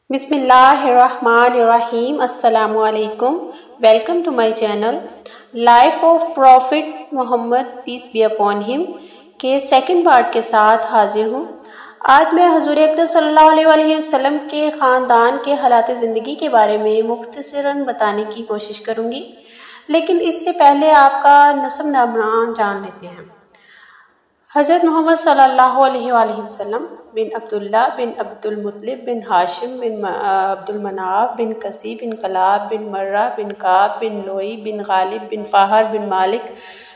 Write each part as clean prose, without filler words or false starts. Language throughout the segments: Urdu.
بسم اللہ الرحمن الرحیم. السلام علیکم. Welcome to my channel life of prophet Muhammad peace be upon ہم کے سیکنڈ پارٹ کے ساتھ حاضر ہوں. آج میں حضور اقدس صلی اللہ علیہ وسلم کے خاندان کے حالات زندگی کے بارے میں مختصراً بتانے کی کوشش کروں گی، لیکن اس سے پہلے آپ کا نسب نامہ جان لیتے ہیں. حضرت محمد صلی اللہ علیہ وآلہ وسلم بن عبداللہ بن عبد المطلب بن ہاشم بن عبد المناف بن کسی بن کلاب بن مرہ بن کعب بن لوئی بن غالب بن فہر بن مالک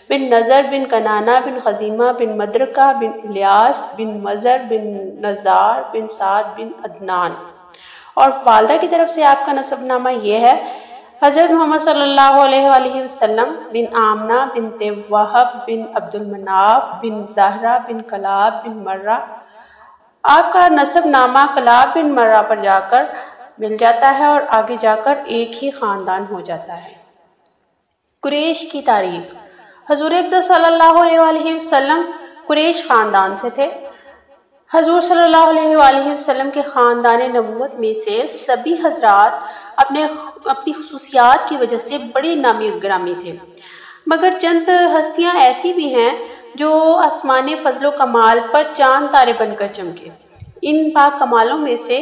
بن نظر بن کنانہ بن خزیمہ بن مدرکہ بن الیاس بن مزر بن نزار بن سعد بن عدنان. اور والدہ کی طرف سے آپ کا نسب نامہ یہ ہے: حضرت محمد صلی اللہ علیہ وآلہ وسلم بن آمنہ بنت وہب بن عبد المناف بن زہرہ بن کلاب بن مرہ. آپ کا نسب نامہ کلاب بن مرہ پر جا کر مل جاتا ہے اور آگے جا کر ایک ہی خاندان ہو جاتا ہے. قریش کی تعریف. حضور اقدس صلی اللہ علیہ وآلہ وسلم قریش خاندان سے تھے. حضور صلی اللہ علیہ وآلہ وسلم کے خاندان نبوت میں سے سبھی حضرات اپنی خصوصیات کی وجہ سے بڑی نامی گرامی تھے، مگر چند ہستیاں ایسی بھی ہیں جو آسمان فضل و کمال پر چاند تارے بن کر چمکے. ان پاک کمالوں میں سے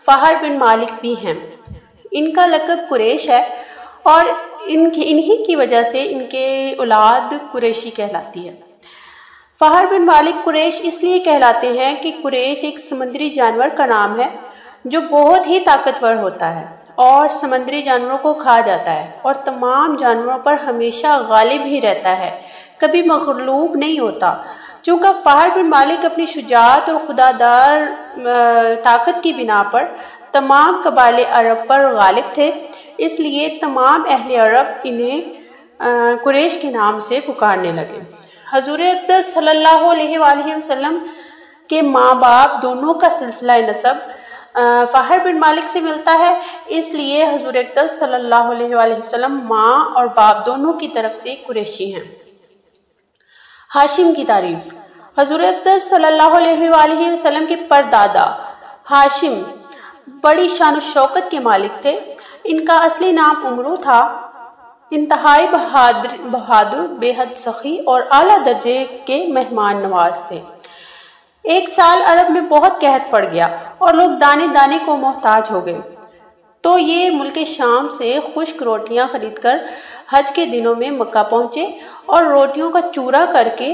فہر بن مالک بھی ہیں. ان کا لقب قریش ہے اور انہی کی وجہ سے ان کے اولاد قریشی کہلاتی ہے. فہر بن مالک قریش اس لیے کہلاتے ہیں کہ قریش ایک سمندری جانور کا نام ہے جو بہت ہی طاقتور ہوتا ہے اور سمندری جانوروں کو کھا جاتا ہے اور تمام جانوروں پر ہمیشہ غالب ہی رہتا ہے، کبھی مغلوب نہیں ہوتا. چونکہ فہر بن مالک اپنی شجاعت اور خوددار طاقت کی بنا پر تمام قبائل عرب پر غالب تھے، اس لیے تمام اہل عرب انہیں قریش کے نام سے پکارنے لگے. حضور اقدس صلی اللہ علیہ وآلہ وسلم کے ماں باپ دونوں کا سلسلہ نسب فہر بن مالک سے ملتا ہے، اس لیے حضور اقدس صلی اللہ علیہ وآلہ وسلم ماں اور باپ دونوں کی طرف سے قریشی ہیں. ہاشم کی تعریف. حضور اقدس صلی اللہ علیہ وآلہ وسلم کے پردادا ہاشم بڑی شان و شوکت کے مالک تھے. ان کا اصلی نام عمرو تھا. انتہائی بہادر، بے حد سخی اور اعلیٰ درجے کے مہمان نواز تھے. ایک سال عرب میں بہت قحط پڑ گیا اور لوگ دانے دانے کو محتاج ہو گئے، تو یہ ملک شام سے خشک روٹیاں خرید کر حج کے دنوں میں مکہ پہنچے اور روٹیوں کا چورا کر کے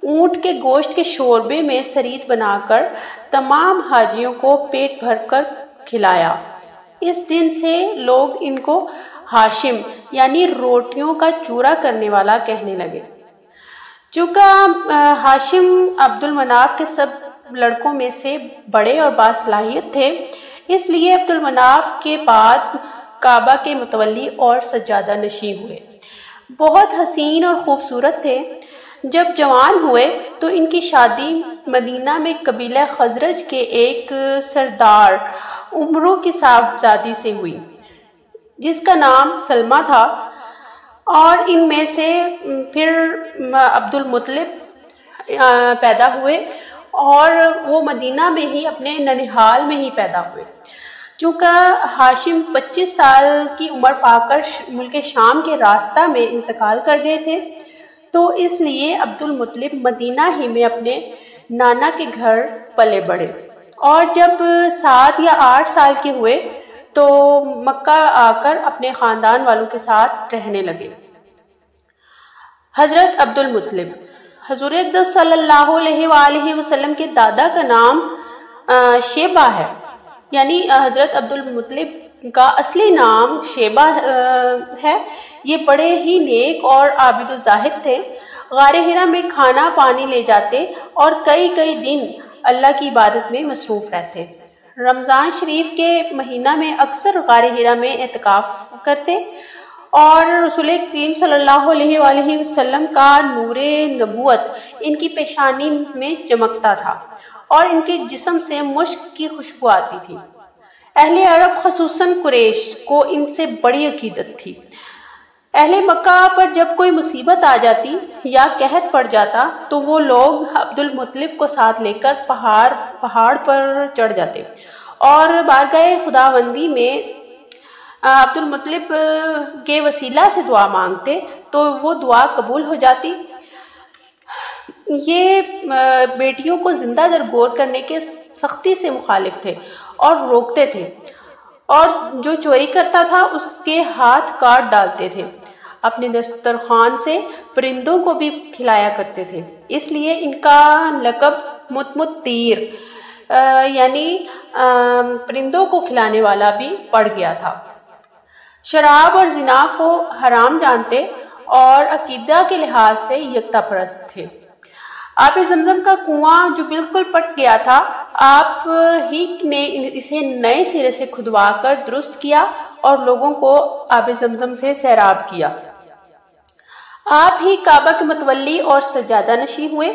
اونٹ کے گوشت کے شوربے میں سرید بنا کر تمام حاجیوں کو پیٹ بھر کر کھلایا. اس دن سے لوگ ان کو ہاشم یعنی روٹیوں کا چورا کرنے والا کہنے لگے. چونکہ ہاشم عبد المناف کے سب لڑکوں میں سے بڑے اور باصلاحیت تھے، اس لیے عبد المناف کے بعد کعبہ کے متولی اور سجادہ نشین ہوئے. بہت حسین اور خوبصورت تھے. جب جوان ہوئے تو ان کی شادی مدینہ میں قبیلہ خزرج کے ایک سردار عمرو کی صاحبزادی سے ہوئی جس کا نام سلمہ تھا، اور ان میں سے پھر عبد المطلب پیدا ہوئے اور وہ مدینہ میں ہی اپنے ننہال میں ہی پیدا ہوئے. چونکہ ہاشم 25 سال کی عمر پا کر ملک شام کے راستہ میں انتقال کر گئے تھے، تو اس لیے عبد المطلب مدینہ ہی میں اپنے نانا کے گھر پلے بڑھے، اور جب 7 یا 8 سال کے ہوئے تو مکہ آ کر اپنے خاندان والوں کے ساتھ رہنے لگے. حضرت عبد المطلب. حضور اقدس صلی اللہ علیہ وآلہ وسلم کے دادا کا نام شیبہ ہے، یعنی حضرت عبد المطلب کا اصلی نام شیبہ ہے. یہ بڑے ہی نیک اور عابد و زاہد تھے. غار حرا میں کھانا پانی لے جاتے اور کئی دن اللہ کی عبادت میں مصروف رہتے. رمضان شریف کے مہینہ میں اکثر غار حرا میں اعتکاف کرتے اور رسول کریم صلی اللہ علیہ وآلہ وسلم کا نور نبوت ان کی پیشانی میں چمکتا تھا اور ان کے جسم سے مشک کی خوشبو آتی تھی. اہل عرب خصوصاً قریش کو ان سے بڑی عقیدت تھی. اہل مکہ پر جب کوئی مصیبت آ جاتی یا قحط پڑ جاتا تو وہ لوگ عبد المطلب کو ساتھ لے کر پہاڑ پر چڑھ جاتے اور بارگاہ خداوندی میں عبد المطلب کے وسیلہ سے دعا مانگتے تو وہ دعا قبول ہو جاتی۔ یہ بیٹیوں کو زندہ درگور کرنے کے سختی سے مخالف تھے اور روکتے تھے، اور جو چوری کرتا تھا اس کے ہاتھ کاٹ ڈالتے تھے۔ اپنے دسترخوان سے پرندوں کو بھی کھلایا کرتے تھے، اس لیے ان کا لقب متمت تیر یعنی پرندوں کو کھلانے والا بھی پڑ گیا تھا۔ شراب اور زنا کو حرام جانتے اور عقیدہ کے لحاظ سے یکتا پرست تھے۔ آب زمزم کا کنواں جو بالکل پٹ گیا تھا، آپ ہی نے اسے نئے سرے سے کھدوا کر درست کیا اور لوگوں کو آب زمزم سے سیراب کیا۔ آپ ہی کعبہ کے متولی اور سجادہ نشین ہوئے۔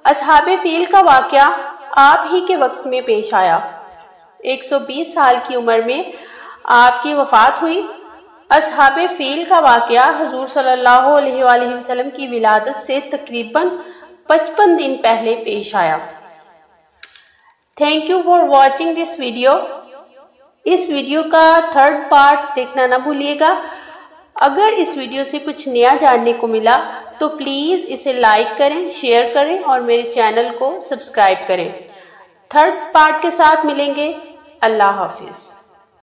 اصحاب فیل کا واقعہ آپ ہی کے وقت میں پیش آیا۔ 120 سال کی عمر میں آپ کی وفات ہوئی۔ اصحاب فیل کا واقعہ حضور صلی اللہ علیہ وآلہ وسلم کی ولادت سے تقریباً 55 دن پہلے پیش آیا۔ Thank you for watching this video. اس ویڈیو کا 3rd پارٹ دیکھنا نہ بھولیے گا۔ اگر اس ویڈیو سے کچھ نیا جاننے کو ملا تو پلیز اسے لائک کریں، شیئر کریں اور میرے چینل کو سبسکرائب کریں۔ 3rd پارٹ کے ساتھ ملیں گے۔ اللہ حافظ۔